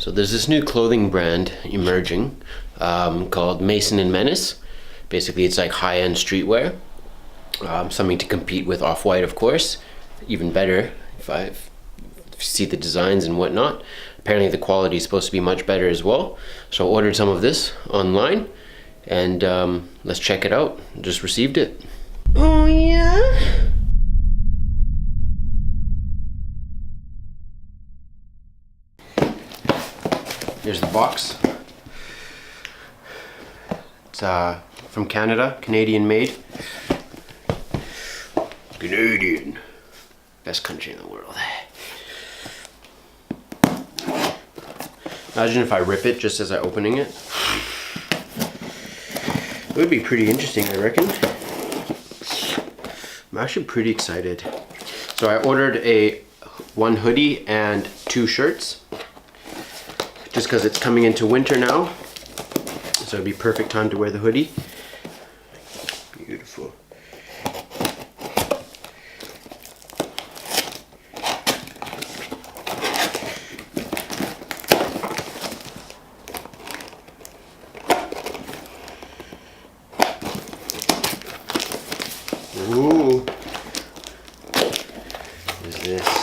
So there's this new clothing brand emerging called Maison Menace. Basically, it's like high-end streetwear. Something to compete with Off-White, of course. Even better if you see the designs and whatnot. Apparently the quality is supposed to be much better as well. So I ordered some of this online and let's check it out. Just received it. Oh yeah? Here's the box. It's from Canada, Canadian made. Canadian. Best country in the world. Imagine if I rip it just as I'm opening it. It would be pretty interesting, I reckon. I'm actually pretty excited. So I ordered one hoodie and 2 shirts. Just because it's coming into winter now. So it'd be perfect time to wear the hoodie. Beautiful. Ooh. What is this?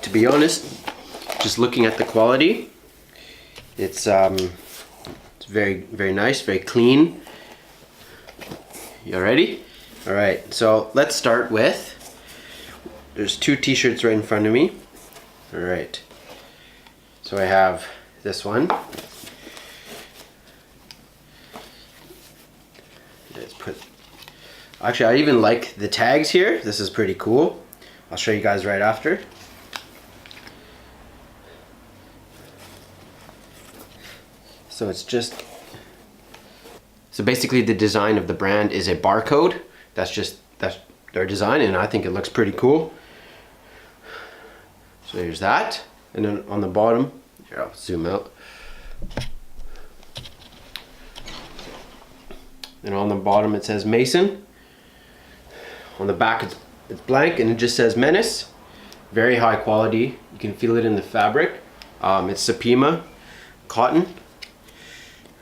To be honest, just looking at the quality, it's very, very nice, very clean. You ready? All right, so let's start with, there's 2 t-shirts right in front of me. All right, so I have this one. Let's put, actually I even like the tags here. This is pretty cool. I'll show you guys right after. So it's just, so basically the design of the brand is a barcode. That's their design, and I think it looks pretty cool. So there's that. And then on the bottom, here I'll zoom out. And on the bottom it says Maison. On the back it's blank and it just says Menace. Very high quality. You can feel it in the fabric. It's Sapima cotton.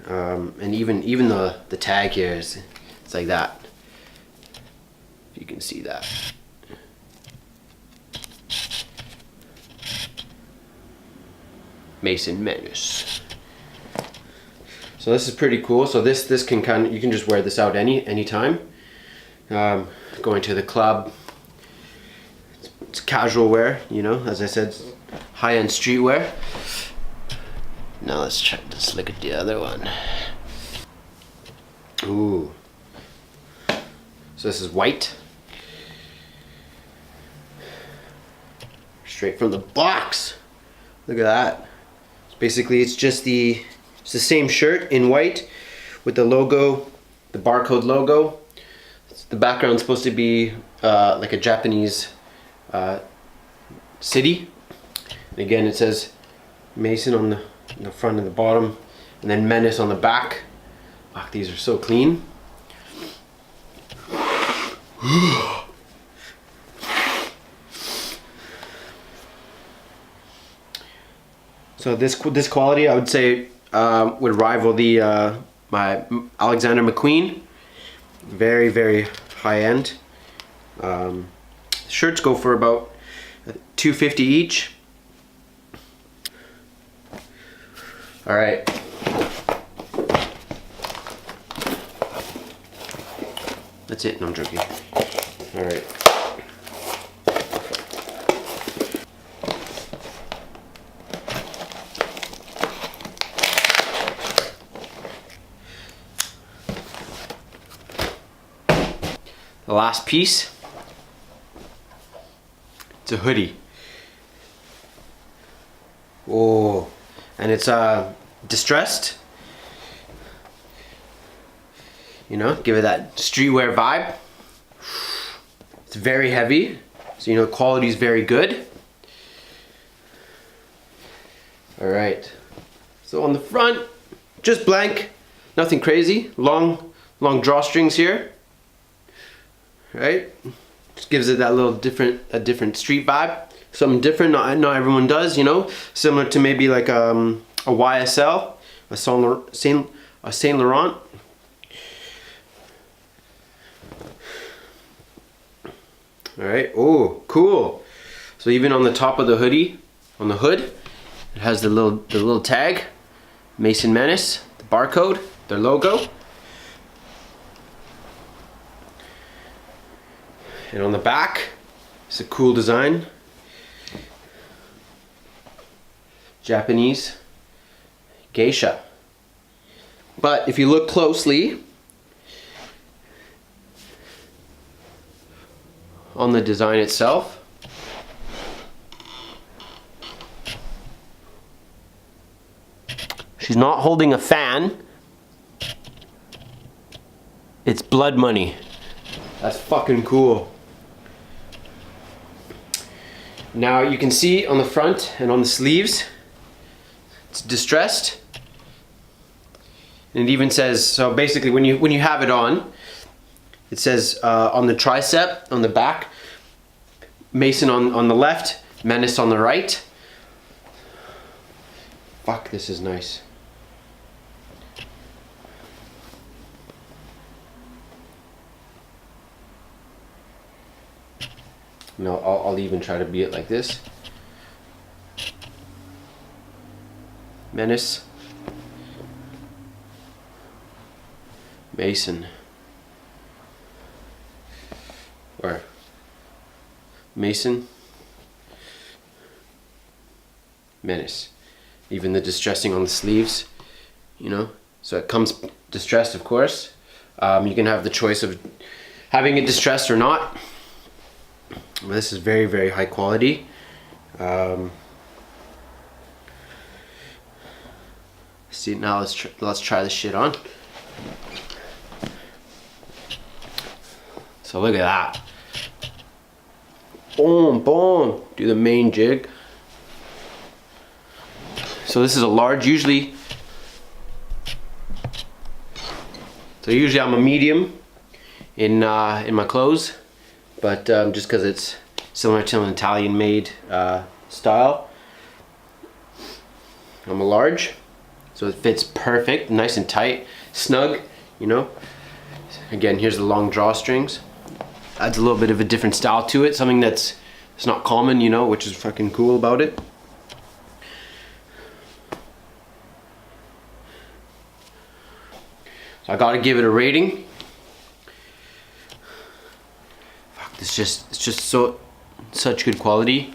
And even the tag here it's like that. If you can see that. Maison Menace. So this is pretty cool. So this can you can just wear this out anytime. Going to the club. It's casual wear, you know, as I said, high-end streetwear. Now let's look at the other one. Ooh. So this is white. Straight from the box. Look at that. Basically it's just the same shirt in white with the logo, the barcode logo. The background's supposed to be like a Japanese city. And again it says Maison on the front and the bottom, and then Menace on the back. Wow, these are so clean. So this quality, I would say, would rival the my Alexander McQueen. Very, very high end. Shirts go for about $2.50 each. All right. That's it. No, I'm joking. All right. The last piece, it's a hoodie. Oh, and it's distressed. You know, give it that streetwear vibe. It's very heavy, so you know the quality is very good. All right, so on the front, just blank, nothing crazy. Long drawstrings here, right? Just gives it that little different street vibe. Something different, not everyone does, you know? Similar to maybe like a YSL, a Saint Laurent. Alright, oh, cool. So even on the top of the hoodie, on the hood, it has the little tag, Maison Menace, the barcode, their logo. And on the back, it's a cool design. Japanese geisha. But if you look closely on the design itself, she's not holding a fan. It's blood money. That's fucking cool. Now you can see on the front and on the sleeves, it's distressed. And it even says, so basically when you have it on, it says on the tricep, on the back, Maison on the left, Menace on the right. Fuck, this is nice. No, I'll even try to be it like this. Menace. Maison. Or Maison. Menace. Even the distressing on the sleeves, you know? So it comes distressed, of course. You can have the choice of having it distressed or not. This is very, very high quality. See, now let's try this shit on. So look at that. Boom, boom. Do the main jig. So this is a large. Usually I'm a medium in my clothes. But just because it's similar to an Italian made style, I'm a large, so it fits perfect, nice and tight, snug, you know. Again, here's the long drawstrings. Adds a little bit of a different style to it, something that's not common, you know, which is fucking cool about it. So I gotta give it a rating. It's just such good quality,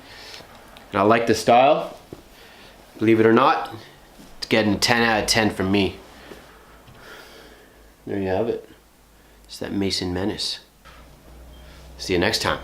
and I like the style. Believe it or not, it's getting 10 out of 10 from me. There you have it. It's that Maison Menace. See you next time.